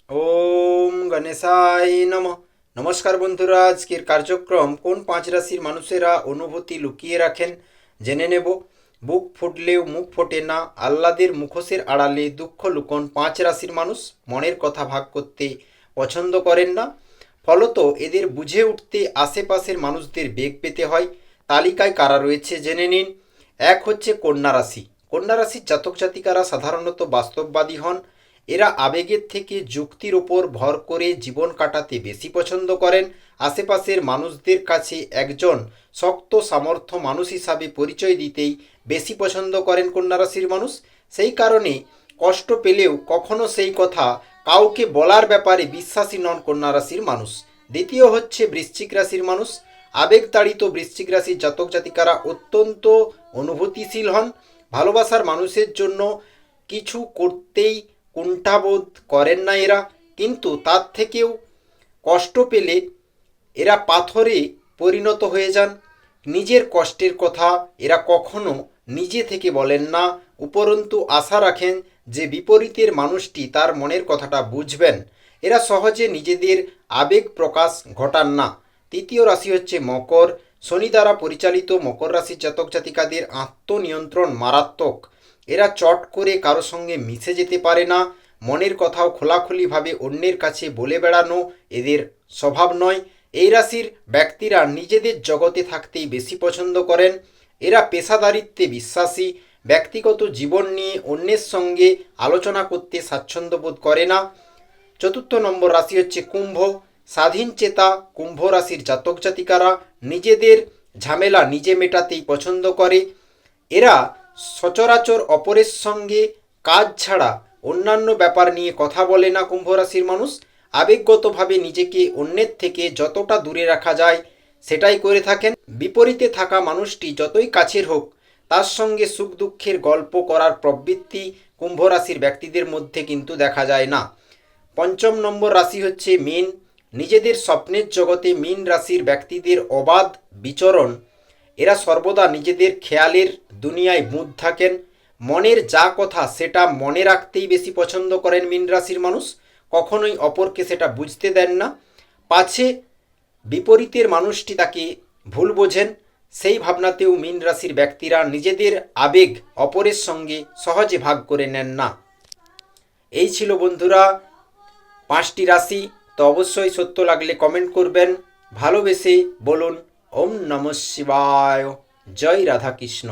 ওম গণেশায় নমঃ। নমস্কার বন্ধুরা, আজকের কার্যক্রম কোন পাঁচ রাশির মানুষেরা অনুভূতি লুকিয়ে রাখেন জেনে নেব। বুক ফুটলেও মুখ ফোটে না, আহ্লাদের মুখোশের আড়ালে দুঃখ লুকোন পাঁচ রাশির মানুষ মনের কথা ভাগ করতে পছন্দ করেন না। ফলত এদের বুঝে উঠতে আশেপাশের মানুষদের বেগ পেতে হয়। তালিকায় কারা রয়েছে জেনে নিন। এক হচ্ছে কন্যা রাশি। কন্যা রাশির জাতক জাতিকারা সাধারণত বাস্তববাদী হন। এরা আবেগের থেকে যুক্তির ওপর ভর করে জীবন কাটাতে বেশি পছন্দ করেন। আশেপাশের মানুষদের কাছে একজন শক্ত সামর্থ্য মানুষ হিসাবে পরিচয় দিতেই বেশি পছন্দ করেন কন্যা রাশির মানুষ। সেই কারণে কষ্ট পেলেও কখনো সেই কথা কাউকে বলার ব্যাপারে বিশ্বাসী নন কন্যা রাশির মানুষ। দ্বিতীয় হচ্ছে বৃশ্চিক রাশির মানুষ। আবেগতাড়িত বৃশ্চিক রাশির জাতক জাতিকারা অত্যন্ত অনুভূতিশীল হন। ভালোবাসার মানুষের জন্য কিছু করতেই কুণ্ঠাবোধ করেন না এরা, কিন্তু তার থেকেও কষ্ট পেলে এরা পাথরে পরিণত হয়ে যান। নিজের কষ্টের কথা এরা কখনো নিজে থেকে বলেন না, উপরন্তু আশা রাখেন যে বিপরীতের মানুষটি তার মনের কথাটা বুঝবেন। এরা সহজে নিজেদের আবেগ প্রকাশ ঘটান না। তৃতীয় রাশি হচ্ছে মকর। শনি দ্বারা পরিচালিত মকর রাশির জাতক জাতিকাদের আত্মনিয়ন্ত্রণ মারাত্মক। এরা চট করে কারো সঙ্গে মিশে যেতে পারে না। মনের কথাও খোলাখুলিভাবে অন্যের কাছে বলে বেড়ানো এদের স্বভাব নয়। এই রাশির ব্যক্তিরা নিজেদের জগতে থাকতেই বেশি পছন্দ করেন। এরা পেশাদারিত্বে বিশ্বাসী। ব্যক্তিগত জীবন নিয়ে অন্যের সঙ্গে আলোচনা করতে স্বাচ্ছন্দ্য বোধ করে না। চতুর্থ নম্বর রাশি হচ্ছে কুম্ভ। স্বাধীন চেতা কুম্ভ রাশির জাতক জাতিকারা নিজেদের ঝামেলা নিজে মেটাতেই পছন্দ করে। এরা সচরাচর অপরের সঙ্গে কাজ ছাড়া অন্যান্য ব্যাপার নিয়ে কথা বলে না কুম্ভ রাশির মানুষ। আবেগগতভাবে নিজেকে অন্যের থেকে যতটা দূরে রাখা যায় সেটাই করে থাকেন। বিপরীতে থাকা মানুষটি যতই কাছের হোক, তার সঙ্গে সুখ দুঃখের গল্প করার প্রবৃত্তি কুম্ভ রাশির ব্যক্তিদের মধ্যে কিন্তু দেখা যায় না। পঞ্চম নম্বর রাশি হচ্ছে মীন। নিজেদের স্বপ্নের জগতে মীন রাশির ব্যক্তিদের অবাধ বিচরণ। এরা সর্বদা নিজেদের খেয়ালের দুনিয়ায় বুঁদ থাকেন। মনের যা কথা সেটা মনে রাখতেই বেশি পছন্দ করেন মীন রাশির মানুষ। কখনোই অপরকে সেটা বুঝতে দেন না। পাছে বিপরীতের মানুষটি তাকে ভুল বোঝেন, সেই ভাবনাতেও মীন রাশির ব্যক্তিরা নিজেদের আবেগ অপরের সঙ্গে সহজে ভাগ করে নেন না। এই ছিল বন্ধুরা পাঁচটি রাশি। তো অবশ্যই সত্য লাগলে কমেন্ট করবেন, ভালোবেসে বলুন ওম নমঃ শিবায়। জয় রাধাকৃষ্ণ।